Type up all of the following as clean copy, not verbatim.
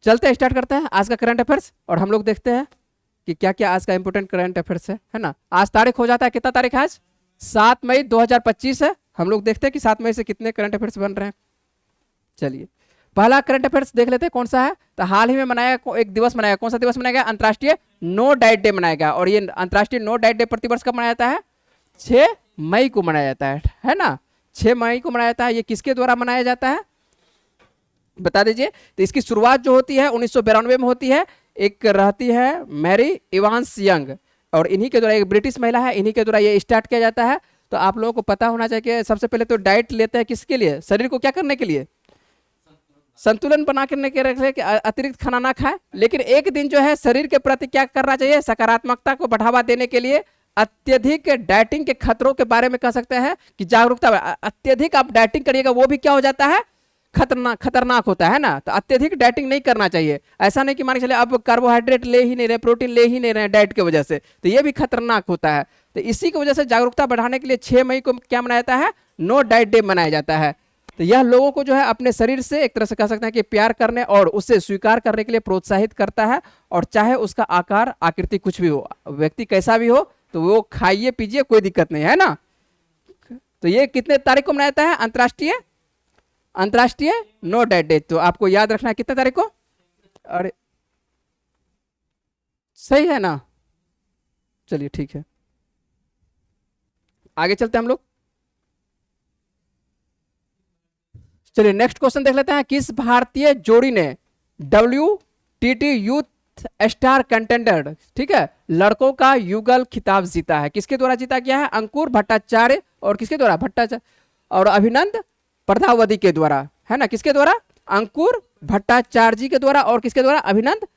चलते हैं, स्टार्ट करते हैं आज का करंट अफेयर्स और हम लोग देखते हैं कि क्या क्या आज का इंपोर्टेंट करंट अफेयर्स है ना। आज तारीख हो जाता है, कितना तारीख है आज? 7 मई 2025 है। हम लोग देखते हैं कि 7 मई से कितने करंट अफेयर्स बन रहे हैं। चलिए पहला करंट अफेयर्स देख लेते हैं कौन सा है। तो हाल ही में मनाया एक दिवस मनाया, कौन सा दिवस मनाया गया? अंतर्राष्ट्रीय नो डाइट डे मनाया गया। और ये अंतर्राष्ट्रीय नो डाइट डे प्रतिवर्ष कब मनाया जाता है? 6 मई को मनाया जाता है ना। 6 मई को मनाया जाता है। ये किसके द्वारा मनाया जाता है बता दीजिए। तो इसकी शुरुआत जो होती है 1992 में होती है। एक रहती है मैरी इवांस यंग, और इन्हीं के द्वारा, एक ब्रिटिश महिला है, इन्हीं के द्वारा ये स्टार्ट किया जाता है। तो आप लोगों को पता होना चाहिए कि सबसे पहले तो डाइट लेते हैं किसके लिए? शरीर को क्या करने के लिए? संतुलन बना करने के रखे कि अतिरिक्त खाना ना खाए। लेकिन एक दिन जो है शरीर के प्रति क्या करना चाहिए? सकारात्मकता को बढ़ावा देने के लिए अत्यधिक डाइटिंग के खतरों के बारे में कह सकते हैं कि जागरूकता। अत्यधिक आप डाइटिंग करिएगा वो भी क्या हो जाता है? खतरनाक होता है ना। तो अत्यधिक डाइटिंग नहीं करना चाहिए। ऐसा नहीं कि मान के चले अब कार्बोहाइड्रेट ले ही नहीं रहे, प्रोटीन ले ही नहीं रहे डाइट की वजह से, तो ये भी खतरनाक होता है। तो इसी की वजह से जागरूकता बढ़ाने के लिए 6 मई को क्या मनाया जाता है? नो डाइट डे मनाया जाता है। तो यह लोगों को जो है अपने शरीर से एक तरह से कह सकते हैं कि प्यार करने और उससे स्वीकार करने के लिए प्रोत्साहित करता है। और चाहे उसका आकार आकृति कुछ भी हो, व्यक्ति कैसा भी हो, तो वो खाइए पीजिए, कोई दिक्कत नहीं है ना। तो ये कितने तारीख को मनाया जाता है? अंतर्राष्ट्रीय नो डाइट डे। तो आपको याद रखना है कितने तारीख को। अरे सही है ना। चलिए ठीक है, आगे चलते हैं हम लोग। चलिए नेक्स्ट क्वेश्चन देख लेते हैं। किस भारतीय जोड़ी ने WTT यूथ स्टार कंटेंडर, ठीक है, लड़कों का युगल खिताब जीता है? किसके द्वारा जीता गया है? अंकुर भट्टाचार्य और किसके द्वारा? भट्टाचार्य और अभिनंद प्रधावधि के द्वारा, है ना। किसके द्वारा? अंकुर भट्टाचार्य जी के द्वारा और किसके द्वारा? अभिनंद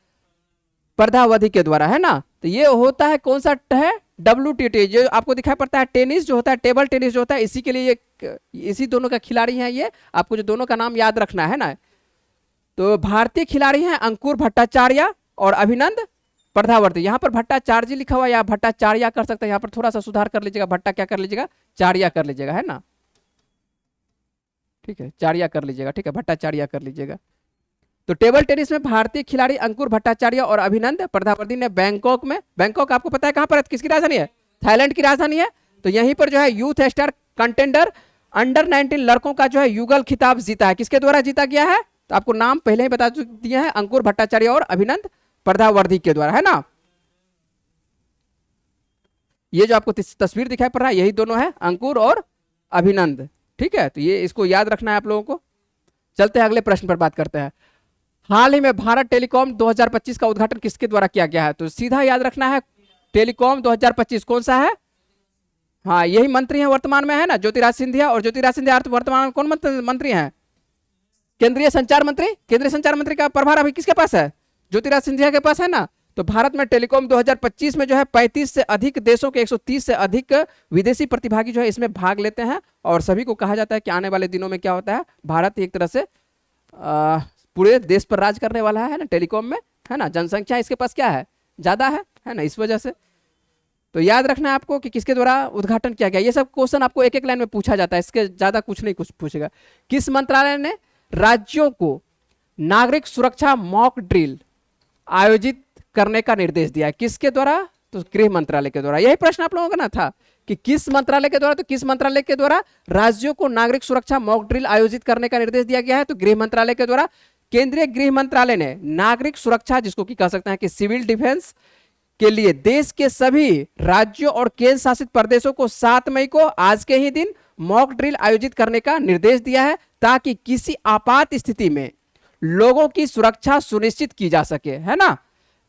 प्रधावधि के द्वारा, है ना। तो ये होता है कौन सा है? WTT, जो आपको दिखाई पड़ता है टेनिस जो होता है, टेबल टेनिस जो होता है, इसी के लिए ये, इसी दोनों का खिलाड़ी हैं ये। आपको जो दोनों का नाम याद रखना है ना। तो भारतीय खिलाड़ी हैं अंकुर भट्टाचार्य और अभिनंद प्रधावर्ती। यहाँ पर भट्टाचार्य जी लिखा हुआ है, या भट्टाचार्य कर सकते हैं, यहाँ पर थोड़ा सा सुधार कर लीजिएगा, भट्टा क्या कर लीजिएगा? चार्या कर लीजिएगा, है ना। ठीक है, चार्या कर लीजिएगा, ठीक है, भट्टाचार्य कर लीजिएगा। तो टेबल टेनिस में भारतीय खिलाड़ी अंकुर भट्टाचार्य और अभिनंद प्रधावर्ती ने बैंकॉक में, बैंकॉक आपको पता है कहां पर है? किसकी राजधानी है? थाईलैंड की राजधानी है। तो यहीं पर जो है यूथ स्टार कंटेंडर अंडर 19 लड़कों का जो है युगल खिताब जीता है। किसके द्वारा जीता गया है? तो आपको नाम पहले ही बता दिया है, अंकुर भट्टाचार्य और अभिनंद प्रधावर्ती के द्वारा, है ना। ये जो आपको तस्वीर दिखाई पड़ रहा है, यही दोनों है, अंकुर और अभिनंद, ठीक है। तो ये इसको याद रखना है आप लोगों को। चलते हैं अगले प्रश्न पर बात करते हैं। हाल ही में भारत टेलीकॉम 2025 का उद्घाटन किसके द्वारा किया गया है? तो सीधा याद रखना है, टेलीकॉम 2025 कौन सा है? हाँ, यही मंत्री हैं वर्तमान में, है ना, ज्योतिराज सिंधिया। और ज्योतिराज सिंधिया वर्तमान में कौन मंत्री हैं? केंद्रीय संचार मंत्री। केंद्रीय संचार मंत्री का प्रभार अभी किसके पास है? ज्योतिराज सिंधिया के पास, है ना। तो भारत में टेलीकॉम 2025 में जो है 35 से अधिक देशों के 130 से अधिक विदेशी प्रतिभागी जो है इसमें भाग लेते हैं। और सभी को कहा जाता है कि आने वाले दिनों में क्या होता है, भारत एक तरह से पूरे देश पर राज करने वाला है ना टेलीकॉम में, है ना। जनसंख्या इसके पास क्या है? ज्यादा है ना, इस वजह से। तो याद रखना है आपको कि किसके द्वारा उद्घाटन किया गया। ये सब क्वेश्चन आपको एक एक लाइन में पूछा जाता है, इसके ज्यादा कुछ नहीं कुछ पूछेगा। किस मंत्रालय ने राज्यों को नागरिक सुरक्षा मॉक ड्रिल आयोजित करने का निर्देश दिया है? किसके द्वारा? तो गृह मंत्रालय के द्वारा। यही प्रश्न आप लोगों का ना था कि किस मंत्रालय के द्वारा। तो किस मंत्रालय के द्वारा राज्यों को नागरिक सुरक्षा मॉक ड्रिल आयोजित करने का निर्देश दिया गया है? तो गृह मंत्रालय के द्वारा। केंद्रीय गृह मंत्रालय ने नागरिक सुरक्षा, जिसको कि कह सकते हैं कि सिविल डिफेंस के लिए देश के सभी राज्यों और केंद्र शासित प्रदेशों को 7 मई को आज के ही दिन मॉक ड्रिल आयोजित करने का निर्देश दिया है, ताकि किसी आपात स्थिति में लोगों की सुरक्षा सुनिश्चित की जा सके, है ना।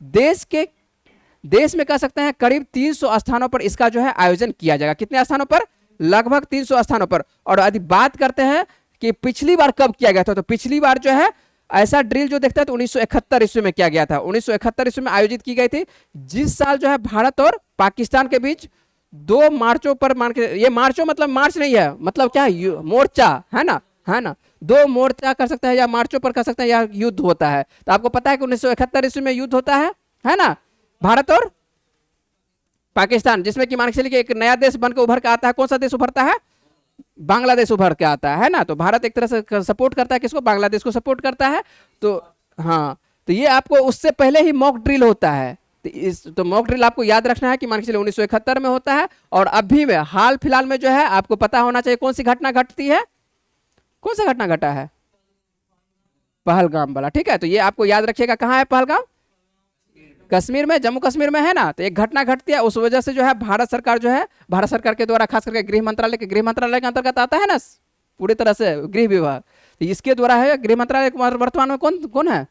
देश में कह सकते हैं करीब 300 स्थानों पर इसका जो है आयोजन किया जाएगा। कितने स्थानों पर? लगभग 300 स्थानों पर। और यदि बात करते हैं कि पिछली बार कब किया गया था, तो पिछली बार जो है ऐसा ड्रिल जो देखता है तो 1971 ईस्वी में किया गया था। 1971 ईस्वी में आयोजित की गई थी, जिस साल जो है भारत और पाकिस्तान के बीच 2 मार्चों पर, मान के ये मार्चों मतलब मार्च नहीं है, मतलब क्या है, मोर्चा, है ना। 2 मोर्चा कर सकते हैं या मार्चों पर कर सकते हैं, या युद्ध होता है। तो आपको पता है कि 1971 ईस्वी में युद्ध होता है ना, भारत और पाकिस्तान, जिसमें कि मान के चलिए एक नया देश बनकर उभर के आता है। कौन सा देश उभरता है? बांग्लादेश उभर के आता है ना। तो भारत एक तरह से सपोर्ट करता है किसको? बांग्लादेश को सपोर्ट करता है। तो हाँ, तो ये आपको उससे पहले ही मॉक ड्रिल होता है। तो मॉक ड्रिल आपको याद रखना है कि मान के चलिए 1971 में होता है, और अभी में हाल फिलहाल में जो है आपको पता होना चाहिए कौन सी घटना घटती है, कौन सा घटना घटा है, पहलगाम वाला। ठीक है, तो ये आपको याद रखिएगा, कहाँ है पहलगाम, कश्मीर में, जम्मू कश्मीर में है ना। तो एक घटना घटती है, उस वजह से जो है भारत सरकार जो है, भारत सरकार के द्वारा खास करके गृह मंत्रालय के अंतर्गत आता है ना पूरी तरह से गृह विभाग, तो इसके द्वारा है गृह मंत्रालय वर्तमान में कौन कौन है,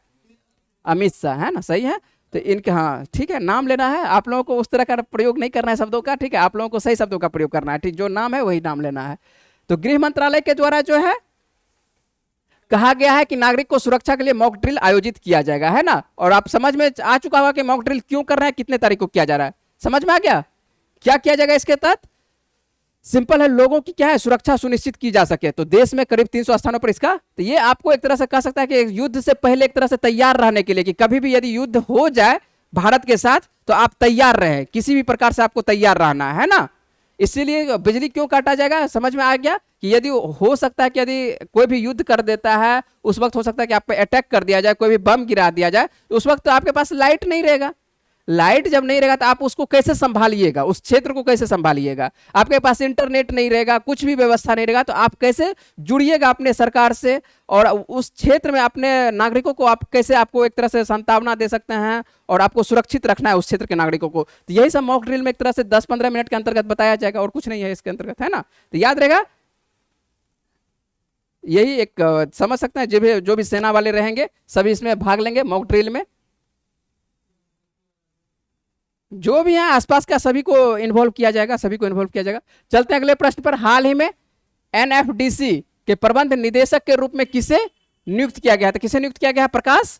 अमित शाह है ना, सही है। तो इनके, हाँ ठीक है, नाम लेना है आप लोगों को, उस तरह का प्रयोग नहीं करना है शब्दों का, ठीक है, आप लोगों को सही शब्दों का प्रयोग करना है, ठीक, जो नाम है वही नाम लेना है। तो गृह मंत्रालय के द्वारा जो है कहा गया है कि नागरिक को सुरक्षा के लिए मॉक ड्रिल आयोजित किया जाएगा, है ना। और आप समझ में आ चुका होगा कि मॉक ड्रिल क्यों कर रहे हैं, कितने तारीख को किया जा रहा है, समझ में आ गया। क्या किया जाएगा इसके तहत, सिंपल है, लोगों की क्या है, सुरक्षा सुनिश्चित की जा सके। तो देश में करीब 300 स्थानों पर इसका, तो ये आपको एक तरह से कह सकता है कि युद्ध से पहले एक तरह से तैयार रहने के लिए, कि कभी भी यदि युद्ध हो जाए भारत के साथ तो आप तैयार रहे, किसी भी प्रकार से आपको तैयार रहना है ना। इसीलिए बिजली क्यों काटा जाएगा, समझ में आ गया कि यदि हो सकता है कि यदि कोई भी युद्ध कर देता है, उस वक्त हो सकता है कि आप पे अटैक कर दिया जाए, कोई भी बम गिरा दिया जाए, तो उस वक्त तो आपके पास लाइट नहीं रहेगा। लाइट जब नहीं रहेगा तो आप उसको कैसे संभालिएगा, उस क्षेत्र को कैसे संभालिएगा, आपके पास इंटरनेट नहीं रहेगा, कुछ भी व्यवस्था नहीं रहेगा, तो आप कैसे जुड़िएगा अपने सरकार से, और उस क्षेत्र में अपने नागरिकों को आप कैसे, आपको एक तरह से सांत्वना दे सकते हैं, और आपको सुरक्षित रखना है उस क्षेत्र के नागरिकों को। तो यही सब मॉक ड्रिल में एक तरह से 10-15 मिनट के अंतर्गत बताया जाएगा, और कुछ नहीं है इसके अंतर्गत, है ना। तो याद रहेगा, यही एक समझ सकते हैं, जो भी सेना वाले रहेंगे सभी इसमें भाग लेंगे मॉक ड्रिल में, जो भी है आसपास का सभी को इन्वॉल्व किया जाएगा, सभी को इन्वॉल्व किया जाएगा। चलते हैं अगले प्रश्न पर। हाल ही में एनएफडीसी के प्रबंध निदेशक के रूप में किसे नियुक्त किया गया था, किसे नियुक्त किया गया है, प्रकाश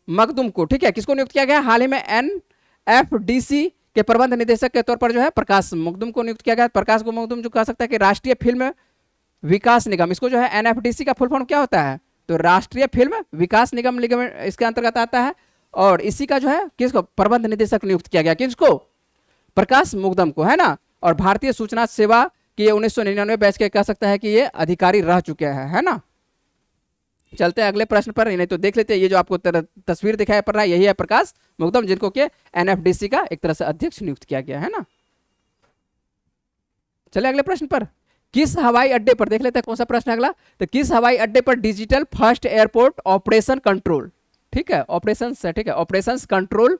मखदूम को। ठीक है, किसको नियुक्त किया गया हाल ही में, एनएफडीसी के प्रबंध निदेशक के तौर पर जो है प्रकाश मखदूम को नियुक्त किया गया। प्रकाश को मखदूम जो कह सकता है कि राष्ट्रीय फिल्म विकास निगम, इसको जो है एनएफडीसी का फुल फॉर्म क्या होता है, तो राष्ट्रीय फिल्म विकास निगम इसके अंतर्गत आता है। और इसी का जो है किसको प्रबंध निदेशक नियुक्त किया गया, किसको, प्रकाश मुकदम को, है ना। और भारतीय सूचना सेवा के 1999 बैच के कह सकता है कि ये अधिकारी रह चुके हैं, है ना। चलते हैं अगले प्रश्न पर, नहीं तो देख लेते हैं, ये जो आपको तस्वीर दिखाई पड़ रहा है यही है प्रकाश मुकदम, जिनको कि एनएफडीसी का एक तरह से अध्यक्ष नियुक्त किया गया है ना। चले अगले प्रश्न पर, किस हवाई अड्डे पर, देख लेते हैं कौन सा प्रश्न है अगला। तो किस हवाई अड्डे पर digital first airport operation control, ठीक है, ऑपरेशन, ठीक है, ऑपरेशंस कंट्रोल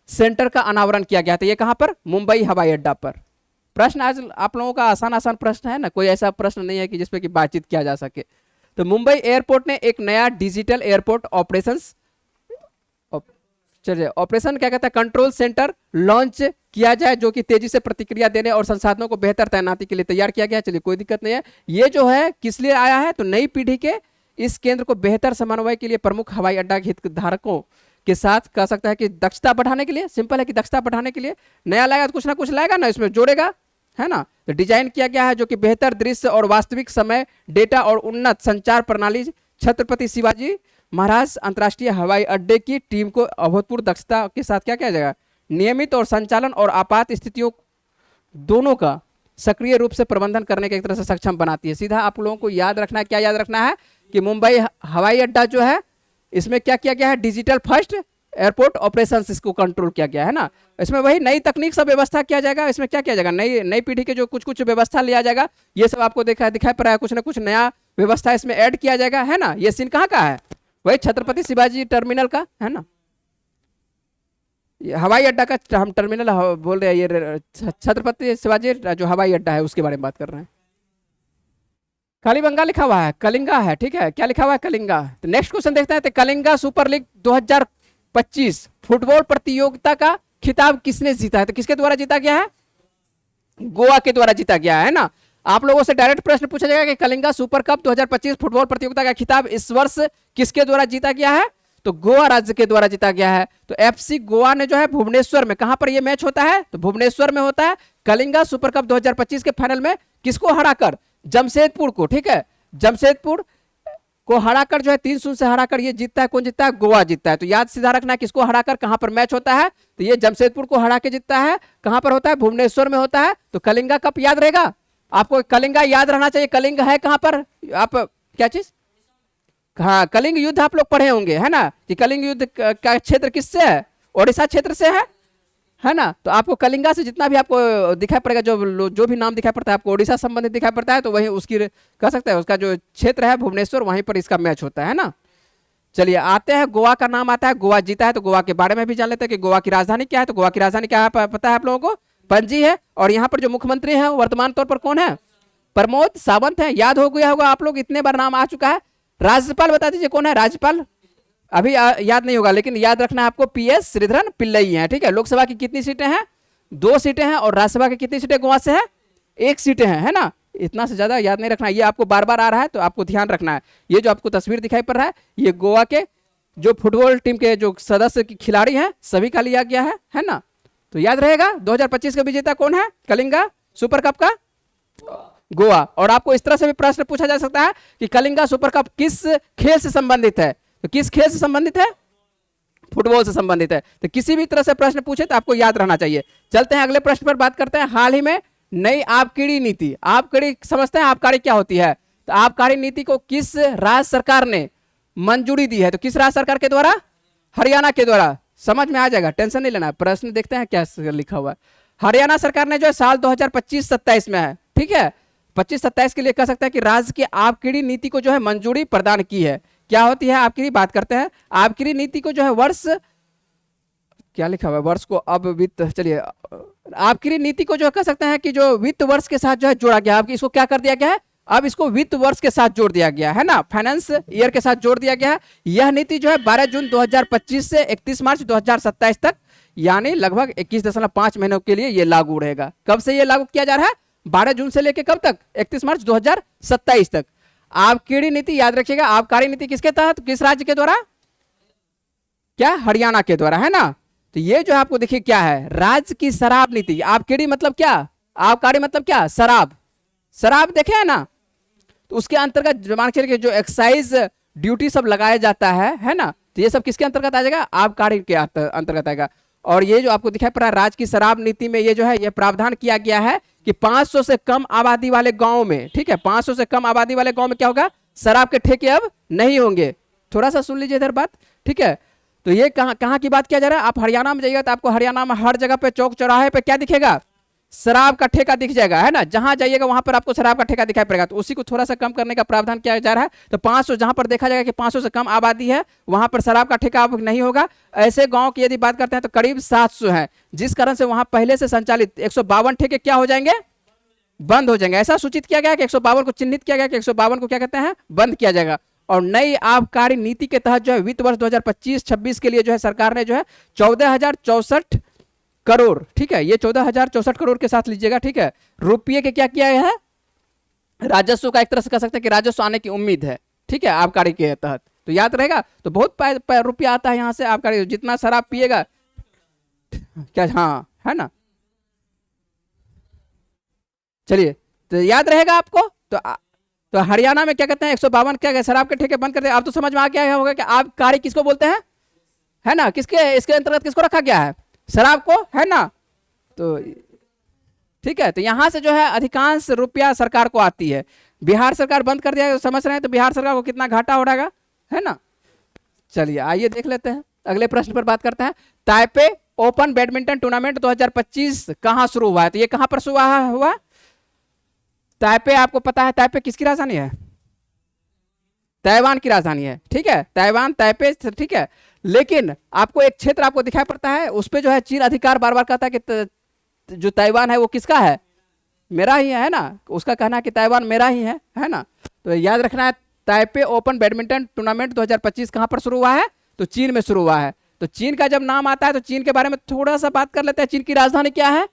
सेंटर का अनावरण किया गया था, ये कहां पर, मुंबई हवाई अड्डा पर। प्रश्न आज आप लोगों का आसान आसान प्रश्न है ना, कोई ऐसा प्रश्न नहीं है कि जिसपे कि बातचीत किया जा सके। तो मुंबई एयरपोर्ट ने एक नया डिजिटल एयरपोर्ट ऑपरेशंस, चलिए ऑपरेशन क्या कहता है, कंट्रोल सेंटर लॉन्च किया जाए, जो कि तेजी से प्रतिक्रिया देने और संसाधनों को बेहतर तैनाती के लिए तैयार किया गया। चलिए कोई दिक्कत नहीं है। ये जो है किस लिए आया है, तो नई पीढ़ी के इस केंद्र को बेहतर समन्वय के लिए प्रमुख हवाई अड्डा हितधारकों के साथ कह सकता है कि दक्षता बढ़ाने के लिए, सिंपल है कि दक्षता बढ़ाने के लिए नया लाएगा, तो कुछ ना कुछ लाएगा ना, इसमें जोड़ेगा, है ना। तो डिजाइन किया गया है जो कि बेहतर दृश्य और वास्तविक समय डेटा और उन्नत संचार प्रणाली छत्रपति शिवाजी महाराज अंतर्राष्ट्रीय हवाई अड्डे की टीम को अभूतपूर्व दक्षता के साथ क्या किया जाएगा, नियमित और संचालन और आपात स्थितियों दोनों का सक्रिय रूप से प्रबंधन करने के एक तरह से सक्षम बनाती है। सीधा आप लोगों को याद रखना है, क्या याद रखना है कि मुंबई हवाई अड्डा जो है इसमें क्या किया गया है, डिजिटल फर्स्ट एयरपोर्ट ऑपरेशंस इसको कंट्रोल किया गया है ना। इसमें वही नई तकनीक सब व्यवस्था किया जाएगा, इसमें क्या किया जाएगा, नई पीढ़ी के जो कुछ व्यवस्था लिया जाएगा, ये सब आपको दिखाई पड़ रहा है, कुछ ना कुछ नया व्यवस्था इसमें ऐड किया जाएगा, है ना। ये सीन कहाँ का है, वही छत्रपति शिवाजी टर्मिनल का, है ना। हवाई अड्डा का हम टर्मिनल बोल रहे हैं, ये छत्रपति शिवाजी जो हवाई अड्डा है उसके बारे में बात कर रहे हैं। कालीबंगा लिखा हुआ है, कलिंगा है, ठीक है, क्या लिखा हुआ है, कलिंगा। तो नेक्स्ट क्वेश्चन देखते हैं, तो कलिंगा सुपर लीग 2025 फुटबॉल प्रतियोगिता का खिताब किसने जीता है, तो किसके द्वारा जीता गया है, गोवा के द्वारा जीता गया है ना। आप लोगों से डायरेक्ट प्रश्न पूछा जाएगा कि कलिंगा सुपर कप 2025 फुटबॉल प्रतियोगिता का खिताब इस वर्ष किसके द्वारा जीता गया है, तो गोवा राज्य के द्वारा जीता गया है। तो एफसी गोवा ने जो है भुवनेश्वर में, कहां पर यह मैच होता है, तो भुवनेश्वर में होता है। कलिंगा सुपर कप 2025 के फाइनल में किसको हराकर, जमशेदपुर को, ठीक है, जमशेदपुर को हराकर जो है 3-0 से हराकर ये जीतता है, कौन जीतता है, गोवा जीतता है। तो याद सीधा रखना है किसको हराकर कहां पर मैच होता है, तो ये जमशेदपुर को हरा के जीतता है, कहां पर होता है, भुवनेश्वर में होता है। तो कलिंगा कप याद रहेगा आपको, कलिंगा याद रहना चाहिए। कलिंग है कहां पर, आप क्या चीज, हाँ, कलिंग युद्ध आप लोग पढ़े होंगे, है ना, कि कलिंग युद्ध का क्षेत्र किससे है, ओडिशा क्षेत्र से है ना। तो आपको कलिंगा से जितना भी आपको दिखाई पड़ेगा, जो भी नाम दिखाई पड़ता है आपको ओडिशा संबंधित दिखाई पड़ता है, तो वही उसकी कह सकते हैं उसका जो क्षेत्र है भुवनेश्वर, वहीं पर इसका मैच होता है ना। चलिए आते हैं, गोवा का नाम आता है, गोवा जीता है, तो गोवा के बारे में भी जान लेते हैं कि गोवा की राजधानी क्या है। तो गोवा की राजधानी क्या है पता है आप लोगों को, पणजी है। और यहाँ पर जो मुख्यमंत्री है वर्तमान तौर पर कौन है, प्रमोद सावंत है। याद हो गया होगा आप लोग, इतने बार नाम आ चुका है। राज्यपाल बता दीजिए कौन है राज्यपाल, अभी याद नहीं होगा, लेकिन याद रखना है आपको, PS श्रीधरन पिल्लई है, ठीक है। लोकसभा की कितनी सीटें हैं, 2 सीटें हैं, और राज्यसभा की कितनी सीटें गोवा से है, 1 सीटें हैं, है ना। इतना से ज्यादा याद नहीं रखना, ये आपको बार बार आ रहा है तो आपको ध्यान रखना है। ये जो आपको तस्वीर दिखाई पड़ रहा है, ये गोवा के जो फुटबॉल टीम के जो सदस्य की खिलाड़ी हैं सभी का लिया गया है ना। तो याद रहेगा 2025 का विजेता कौन है, कलिंगा सुपर कप का गोवा। और आपको इस तरह से भी प्रश्न पूछा जा सकता है कि कलिंगा सुपर कप किस खेल से संबंधित है, तो किस खेल से संबंधित है, फुटबॉल से संबंधित है। तो किसी भी तरह से प्रश्न पूछे तो आपको याद रहना चाहिए। चलते हैं अगले प्रश्न पर बात करते हैं। हाल ही में नई आबकारी नीति, आबकारी समझते हैं आबकारी क्या होती है, तो आबकारी नीति को किस राज्य सरकार ने मंजूरी दी है, तो किस राज्य सरकार के द्वारा, हरियाणा के द्वारा। समझ में आ जाएगा, टेंशन नहीं लेना। प्रश्न देखते हैं क्या लिखा हुआ है। हरियाणा सरकार ने जो है साल 2025-27 में है, ठीक है, 25-27 के लिए कह सकते हैं कि राज्य की आबकारी नीति को जो है मंजूरी प्रदान की है। क्या होती है आबकारी, बात करते हैं। आबकारी नीति को जो है वर्ष, क्या लिखा हुआ है, वर्ष को अब वित्त, चलिए आबकारी नीति को जो कह सकते हैं कि जो वित्त वर्ष के साथ जो है जोड़ा गया, अब इसको क्या कर दिया गया है, अब इसको वित्त वर्ष के साथ जोड़ दिया गया है ना, फाइनेंस ईयर के साथ जोड़ दिया गया है। यह नीति जो है 12 जून 2025 से 31 मार्च 2027 तक, यानी लगभग 21.5 महीनों के लिए ये लागू रहेगा। कब से ये लागू किया जा रहा है, 12 जून से लेकर कब तक, 31 मार्च 2027 तक। आबकारी नीति याद रखिएगा, आबकारी नीति किसके तहत, किस राज्य के द्वारा, क्या, हरियाणा के द्वारा, है ना। तो ये जो आपको देखिए क्या है, राज्य की शराब नीति। आबकारी मतलब क्या, आबकारी मतलब क्या, शराब, शराब देखे है ना, तो उसके अंतर्गत मान के जो एक्साइज ड्यूटी सब लगाया जाता है ना, तो ये सब किसके अंतर्गत आ जाएगा, आबकारी के अंतर्गत आएगा। और ये जो आपको दिखाई पड़ रहा है राज्य की शराब नीति में, ये जो है ये प्रावधान किया गया है कि 500 से कम आबादी वाले गांव में, ठीक है, 500 से कम आबादी वाले गांव में क्या होगा, शराब के ठेके अब नहीं होंगे। थोड़ा सा सुन लीजिए इधर बात, ठीक है। तो ये कहाँ की बात किया जा रहा है, आप हरियाणा में जाइएगा तो आपको हरियाणा में हर जगह पे चौक चौराहे पे क्या दिखेगा, शराब का ठेका दिख जाएगा, है ना। जहां जाइएगा वहां पर आपको शराब का ठेका दिखाई पड़ेगा। तो उसी को थोड़ा सा कम करने का प्रावधान किया जा रहा है। तो 500, जहां पर देखा जाएगा कि 500 से कम आबादी है वहां पर शराब का ठेका अब नहीं होगा। ऐसे गांव की यदि बात करते हैं तो करीब 700 है, जिस कारण से वहां पहले से संचालित 152 ठेके क्या हो जाएंगे, बंद हो जाएंगे। ऐसा सूचित किया गया कि 152 को चिन्हित किया गया कि 152 को क्या कहते हैं, बंद किया जाएगा। और नई आबकारी नीति के तहत जो है वित्त वर्ष 2025-26 के लिए जो है सरकार ने जो है 14,064 करोड़, ठीक है, ये 14,064 करोड़ के साथ लीजिएगा, ठीक है, रुपये के क्या किया है, राजस्व का एक तरह से कह सकते हैं कि राजस्व आने की उम्मीद है, ठीक है, आबकारी के तहत। तो याद रहेगा, तो बहुत रुपया आता है यहाँ से आबकारी, जितना शराब पिएगा क्या, हाँ, है ना। चलिए, तो याद रहेगा आपको। तो हरियाणा में क्या कहते हैं, 152 क्या शराब के ठेके बंद कर दिए। आप तो समझ में आ गया होगा कि आबकारी किसको बोलते हैं, है ना, किसके, इसके अंतर्गत किसको रखा गया है, शराब को, है ना। तो ठीक है, तो यहां से जो है अधिकांश रुपया सरकार को आती है। बिहार सरकार बंद कर दिया, समझ रहे हैं, तो बिहार सरकार को कितना घाटा हो रहा है ना। चलिए आइए देख लेते हैं, अगले प्रश्न पर बात करते हैं। ताइपे ओपन बैडमिंटन टूर्नामेंट 2025 कहां शुरू हुआ है, तो ये कहां पर शुरू हुआ, ताइपे, आपको पता है ताइपे किसकी राजधानी है, ताइवान की राजधानी है, ठीक है, ताइवान, ताइपे, ठीक है। लेकिन आपको एक क्षेत्र आपको दिखाई पड़ता है, उस पर जो है चीन अधिकार बार बार कहता है कि जो ताइवान है वो किसका है, मेरा ही है ना, उसका कहना है कि ताइवान मेरा ही है ना। तो याद रखना है, ताइपे ओपन बैडमिंटन टूर्नामेंट 2025 कहां पर शुरू हुआ है, तो चीन में शुरू हुआ है। तो चीन का जब नाम आता है तो चीन के बारे में थोड़ा सा बात कर लेते हैं। चीन की राजधानी क्या है,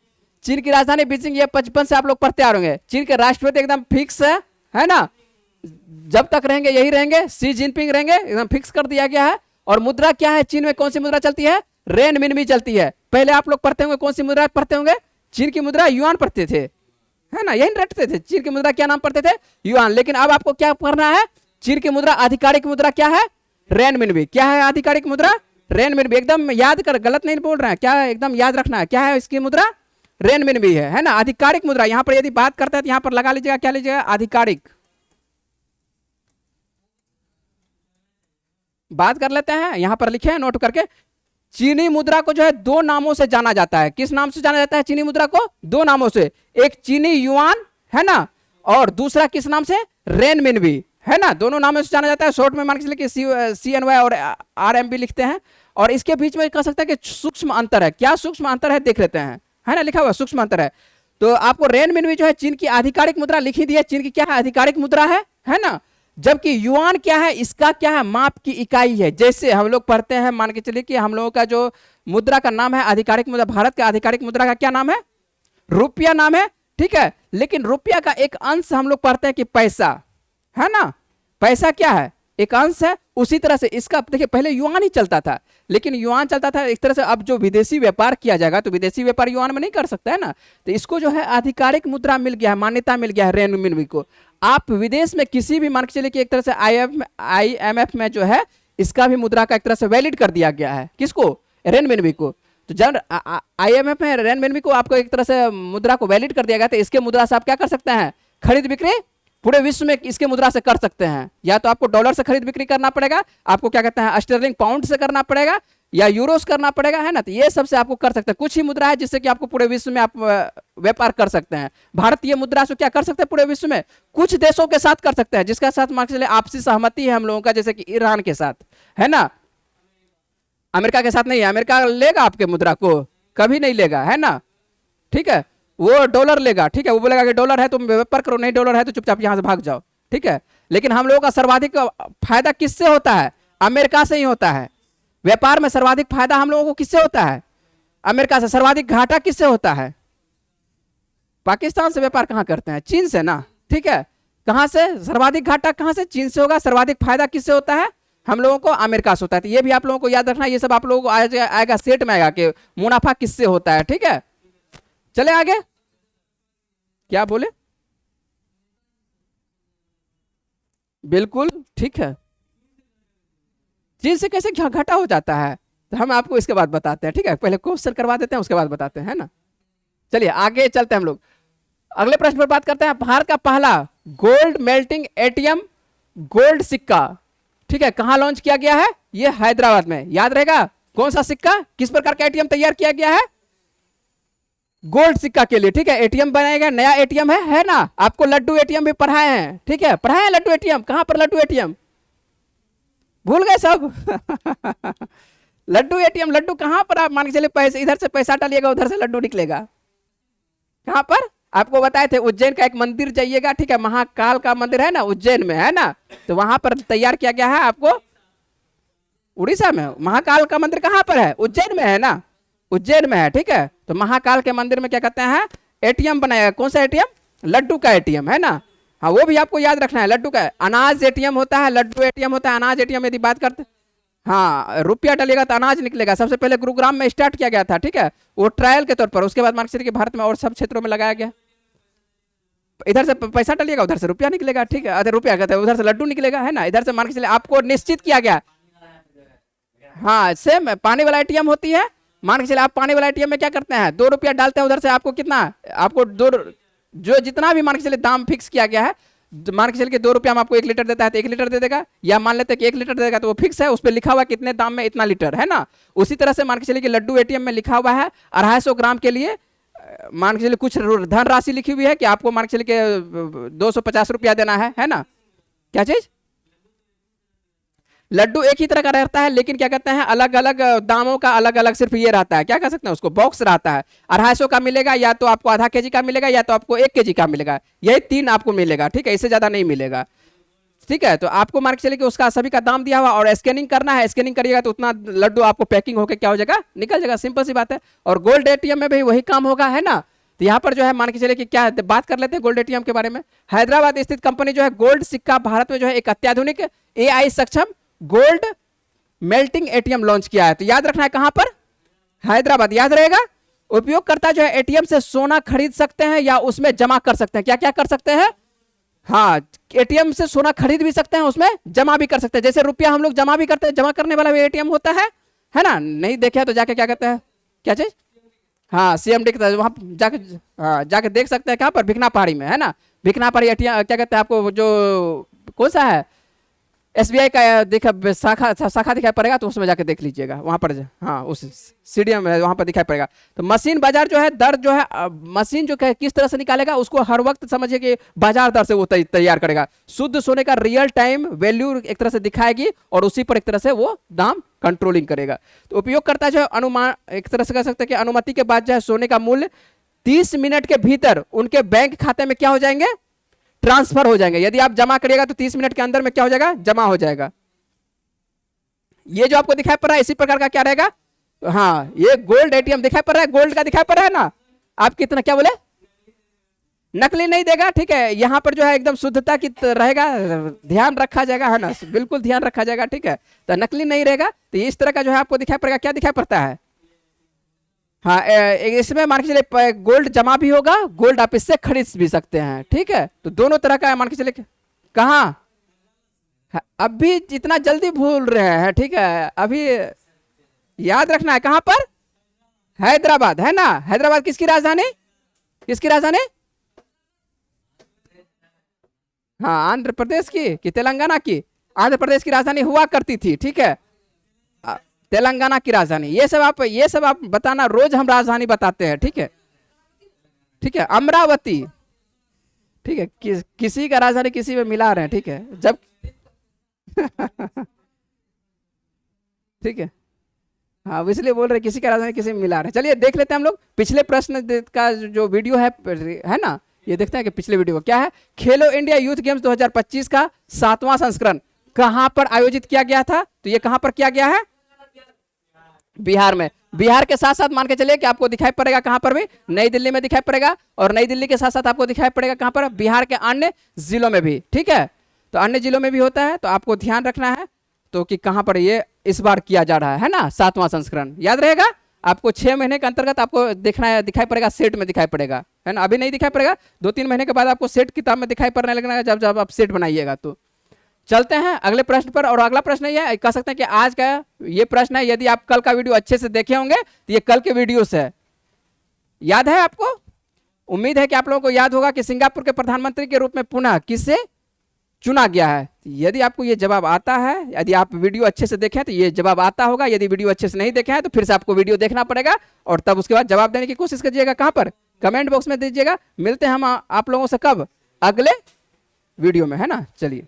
चीन की राजधानी बीजिंग, ये 55 से आप लोग पढ़ते आ रहे होंगे। चीन के राष्ट्रपति एकदम फिक्स है ना, जब तक रहेंगे यही रहेंगे, शी जिनपिंग रहेंगे, एकदम फिक्स कर दिया गया है। और मुद्रा क्या है, चीन में कौन सी मुद्रा चलती है, रेन मिनमी चलती है। पहले आप लोग पढ़ते होंगे, कौन सी मुद्रा पढ़ते होंगे, चीन की मुद्रा युआन पढ़ते थे, है ना, यही रटते थे। चीन की मुद्रा क्या नाम पढ़ते थे, युआन। लेकिन अब आपको क्या पढ़ना है, चीन की मुद्रा, आधिकारिक मुद्रा क्या है, रेन मिनमी। क्या है आधिकारिक मुद्रा, रेन मिनमी। एकदम याद कर, गलत नहीं बोल रहे हैं, क्या है, एकदम याद रखना है, क्या है इसकी मुद्रा, रेन मिनमी है ना, आधिकारिक मुद्रा। यहां पर यदि बात करते हैं तो यहां पर लगा लीजिएगा, क्या लीजिएगा, आधिकारिक, बात कर लेते हैं, यहां पर लिखे हैं नोट करके। चीनी मुद्रा को जो है दो नामों से जाना जाता है। किस नाम से जाना जाता है चीनी मुद्रा को? दो नामों से, एक चीनी युआन है ना, और दूसरा किस नाम से? रेनमिनबी है ना, दोनों नामों से जाना जाता है। शॉर्ट में मान के चलिए CNY और RMB लिखते हैं। और इसके बीच में कह सकते हैं कि सूक्ष्म अंतर है। क्या सूक्ष्म अंतर है देख लेते हैं, है ना, लिखा हुआ सूक्ष्म अंतर है। तो आपको रेनमिनबी जो है चीन की आधिकारिक मुद्रा लिखी दी है, चीन की क्या है? आधिकारिक मुद्रा है ना। जबकि युआन क्या है? इसका क्या है? माप की इकाई है। जैसे हम लोग पढ़ते हैं, मान के चलिए कि हम लोगों का जो मुद्रा का नाम है आधिकारिक मुद्रा, भारत का आधिकारिक मुद्रा का क्या नाम है? रुपया नाम है, ठीक है। लेकिन रुपया का एक अंश हम लोग पढ़ते हैं कि पैसा, है ना। पैसा क्या है? एक अंश है। उसी तरह से इसका देखिए, पहले युआन ही चलता था, लेकिन युआन चलता था इस तरह से। अब जो विदेशी व्यापार किया जाएगा तो विदेशी व्यापार युआन में नहीं कर सकता है ना, तो इसको जो है आधिकारिक मुद्रा मिल गया है, मान्यता मिल गया है रेनमिनबी को। आप विदेश में किसी भी मान के चलिए कि एक तरह से IMF में जो है इसका भी मुद्रा का एक तरह से वैलिड कर दिया गया है। किसको? रेनमिनबी को। तो जब IMF में रेनमिनबी को आपको एक तरह से मुद्रा को वैलिड कर दिया गया, तो इसके मुद्रा से आप क्या कर सकते हैं? खरीद बिक्री पूरे विश्व में इसके मुद्रा से कर सकते हैं। या तो आपको डॉलर से खरीद बिक्री करना पड़ेगा, आपको क्या कहते हैं स्टर्लिंग पाउंड से करना पड़ेगा, या यूरो से करना पड़ेगा, है ना। तो ये सबसे आपको कर सकते हैं। कुछ ही मुद्रा है जिससे कि आपको पूरे विश्व में आप व्यापार कर सकते हैं। भारतीय मुद्रा से क्या कर सकते हैं? पूरे विश्व में कुछ देशों के साथ कर सकते हैं, जिसका साथ मान के चलिए आपसी सहमति है हम लोगों का, जैसे कि ईरान के साथ, है ना। अमेरिका के साथ नहीं है। अमेरिका लेगा आपके मुद्रा को? कभी नहीं लेगा, है ना, ठीक है। वो डॉलर लेगा, ठीक है, वो बोलेगा कि डॉलर है तुम व्यापार करो, नहीं डॉलर है तो चुपचाप यहां से भाग जाओ, ठीक है। लेकिन हम लोगों का सर्वाधिक फायदा किससे होता है? अमेरिका से ही होता है। व्यापार में सर्वाधिक फायदा हम लोगों को किससे होता है? अमेरिका से। सर्वाधिक घाटा किससे होता है? पाकिस्तान से व्यापार कहां करते हैं? चीन से ना, ठीक है। कहां से सर्वाधिक घाटा? कहां से? चीन से होगा। सर्वाधिक फायदा किससे होता है? हम लोगों को अमेरिका से होता है। तो ये भी आप लोगों को याद रखना, ये सब आप लोगों को आएगा सेट में आएगा कि मुनाफा किससे होता है, ठीक है। चले आगे, क्या बोले? बिल्कुल ठीक है। चीन से कैसे घाटा हो जाता है, तो हम आपको इसके बाद बताते हैं, ठीक है। पहले क्वेश्चन करवा देते हैं, उसके बाद बताते हैं, है ना। चलिए आगे चलते हैं हम लोग, अगले प्रश्न पर बात करते हैं। भारत का पहला गोल्ड मेल्टिंग ATM गोल्ड सिक्का, ठीक है, कहां लॉन्च किया गया है? ये हैदराबाद में। याद रहेगा कौन सा सिक्का, किस प्रकार का ATM तैयार किया गया है? गोल्ड सिक्का के लिए, ठीक है। ATM बनाएगा, नया ATM है ना। आपको लड्डू ATM भी पढ़ाए हैं, ठीक है, पढ़ाए हैं लड्डू ATM। कहां पर लड्डू ATM? भूल गए सब? लड्डू ATM, लड्डू कहां पर? आप मान के चलिए पैसे इधर से पैसा डालिएगा, उधर से लड्डू निकलेगा। कहां पर? आपको बताए थे उज्जैन का एक मंदिर जाइएगा, ठीक है, महाकाल का मंदिर है ना, उज्जैन में, है ना। तो वहां पर तैयार किया गया है आपको। उड़ीसा में महाकाल का मंदिर कहां पर है? उज्जैन में है ना, उज्जैन में है, ठीक है। तो महाकाल के मंदिर में क्या कहते हैं? ATM बनाया। कौन सा ATM? लड्डू का ATM, है ना। हाँ, वो भी आपको याद रखना है। लड्डू का अनाज ATM होता है, लड्डू ATM होता है। अनाज ATM यदि बात करते, हाँ, रुपया डालेगा तो अनाज निकलेगा। सबसे पहले गुरुग्राम में स्टार्ट किया गया था, ठीक है, वो ट्रायल के तौर पर। उसके बाद मान के भारत में और सब क्षेत्रों में लगाया गया। इधर से पैसा डालिएगा, उधर से रुपया निकलेगा, ठीक है। अरे रुपया कहते हैं, उधर से लड्डू निकलेगा, है ना। इधर से मान के चलिए आपको निश्चित किया गया। हाँ, सेम पानी वाला ATM होती है। मान के चलिए आप पानी वाला ATM में क्या करते हैं? 2 रुपया डालते हैं, उधर से आपको कितना? आपको जो जितना भी मान के चलिए दाम फिक्स किया गया है, मान के चलिए कि 2 रुपया में आपको 1 लीटर देता है तो 1 लीटर दे देगा। या मान लेते हैं कि 1 लीटर देगा, तो वो फिक्स है, उस पर लिखा हुआ कितने दाम में इतना लीटर, है ना। उसी तरह से मान के चलिए कि लड्डू ATM में लिखा हुआ है 250 ग्राम के लिए मान के चलिए कुछ धन राशि लिखी हुई है कि आपको मान के चलिए कि 250 रुपया देना है ना। क्या चीज? लड्डू एक ही तरह का रहता है, लेकिन क्या कहते हैं अलग अलग दामों का अलग अलग सिर्फ ये रहता है, क्या कह सकते हैं उसको, बॉक्स रहता है। 250 का मिलेगा, या तो आपको आधा केजी का मिलेगा, या तो आपको 1 केजी का मिलेगा। यही 3 आपको मिलेगा, ठीक है, इससे ज्यादा नहीं मिलेगा, ठीक है। तो आपको मान के चलिए कि उसका सभी का दाम दिया हुआ और स्कैनिंग करना है। स्कैनिंग करिएगा तो उतना लड्डू आपको पैकिंग होकर क्या हो जाएगा, निकल जाएगा। सिंपल सी बात है। और गोल्ड ATM में भी वही काम होगा, है ना। तो यहाँ पर जो है मान के चलिए कि क्या बात कर लेते हैं गोल्ड ATM के बारे में। हैदराबाद स्थित कंपनी जो है गोल्ड सिक्का भारत में जो है एक अत्याधुनिक AI सक्षम गोल्ड मेल्टिंग ATM लॉन्च किया है। तो याद रखना है कहां पर? हैदराबाद, याद रहेगा। उपयोगकर्ता जो है ATM से सोना खरीद सकते हैं या उसमें जमा कर सकते हैं। क्या क्या कर सकते हैं? हाँ, ATM से सोना खरीद भी सकते हैं, उसमें जमा भी कर सकते हैं। जैसे रुपया हम लोग जमा भी करते हैं, जमा करने वाला भी ATM होता है ना। नहीं देखा तो जाके क्या कहते हैं, क्या चीज? हाँ, CMD के वहां जाके, हाँ, जाके देख सकते हैं। कहां पर? भिकना पहाड़ी में, है ना। भिकना पहाड़ी ATM क्या कहते हैं आपको, जो कौन सा है SBI का देखा शाखा शाखा दिखाई पड़ेगा, तो उसमें जाके देख लीजिएगा वहां पर। हाँ, उस सीडीएम है वहां पर दिखाई पड़ेगा। तो मशीन बाजार जो है दर जो है मशीन जो है किस तरह से निकालेगा, उसको हर वक्त समझिए कि बाजार दर से वो तैयार करेगा। शुद्ध सोने का रियल टाइम वैल्यू एक तरह से दिखाएगी और उसी पर एक तरह से वो दाम कंट्रोलिंग करेगा। तो उपयोगकर्ता जो है अनुमान एक तरह से कह सकते हैं कि अनुमति के बाद जो है सोने का मूल्य 30 मिनट के भीतर उनके बैंक खाते में क्या हो जाएंगे, ट्रांसफर हो जाएंगे। यदि आप जमा करिएगा तो 30 मिनट के अंदर में क्या हो जाएगा, जमा हो जाएगा। ये जो आपको दिखाई पड़ रहा है इसी प्रकार का क्या रहेगा, हाँ ये गोल्ड एटीएम दिखाई पड़ रहा है, गोल्ड का दिखाई पड़ रहा है ना। आप कितना क्या बोले, नकली नहीं देगा, ठीक है। यहां पर जो है एकदम शुद्धता की रहेगा, ध्यान रखा जाएगा, है ना, बिल्कुल ध्यान रखा जाएगा, ठीक है। तो नकली नहीं रहेगा। तो इस तरह का जो है आपको दिखाई पड़ेगा, क्या दिखाई पड़ता है, हाँ इसमें मान के चलिए गोल्ड जमा भी होगा, गोल्ड आप इससे खरीद भी सकते हैं, ठीक है। तो दोनों तरह का मान के चलिए। कहाँ, अभी इतना जल्दी भूल रहे हैं, ठीक है, अभी याद रखना है। कहां पर, हैदराबाद, है ना। हैदराबाद किसकी राजधानी, किसकी राजधानी, हाँ आंध्र प्रदेश की कि तेलंगाना की, आंध्र प्रदेश की राजधानी हुआ करती थी, ठीक है, तेलंगाना की राजधानी। ये सब आप बताना, रोज हम राजधानी बताते हैं, ठीक है, ठीक है। अमरावती, ठीक है, किसी का राजधानी किसी में मिला रहे हैं, ठीक है, जब ठीक है, हाँ इसलिए बोल रहे किसी का राजधानी किसी में मिला रहे हैं। चलिए देख लेते हैं हम लोग पिछले प्रश्न का जो वीडियो है ना, ये देखते हैं कि पिछले वीडियो क्या है। खेलो इंडिया यूथ गेम्स 2025 का 7वां संस्करण कहां पर आयोजित किया गया था, तो ये कहां पर किया गया है, बिहार में। बिहार के साथ साथ मान के चलिए कि आपको दिखाई पड़ेगा कहां पर भी, नई दिल्ली में दिखाई पड़ेगा, और नई दिल्ली के साथ साथ आपको दिखाई पड़ेगा कहां पर, बिहार के अन्य जिलों में भी, ठीक है। तो अन्य जिलों में भी होता है, तो आपको ध्यान रखना है तो कि कहां पर ये इस बार किया जा रहा है ना, 7वां संस्करण। याद रहेगा आपको 6 महीने के अंतर्गत आपको देखना है, दिखाई पड़ेगा सेट में दिखाई पड़ेगा, है ना। अभी नहीं दिखाई पड़ेगा, 2-3 महीने के बाद आपको सेट किताब में दिखाई पड़ने लगेगा, जब जब आप सेट बनाइएगा। तो चलते हैं अगले प्रश्न पर। और अगला प्रश्न ये है, कह सकते हैं कि आज का ये प्रश्न है, यदि आप कल का वीडियो अच्छे से देखे होंगे तो ये कल के वीडियो से याद है आपको। उम्मीद है कि आप लोगों को याद होगा कि सिंगापुर के प्रधानमंत्री के रूप में पुनः किसे चुना गया है। यदि आपको ये जवाब आता है, यदि आप वीडियो अच्छे से देखें तो ये जवाब आता होगा। यदि वीडियो अच्छे से नहीं देखे हैं तो फिर से आपको वीडियो देखना पड़ेगा, और तब उसके बाद जवाब देने की कोशिश कीजिएगा। कहां पर, कमेंट बॉक्स में दीजिएगा। मिलते हैं हम आप लोगों से कब, अगले वीडियो में, है ना। चलिए।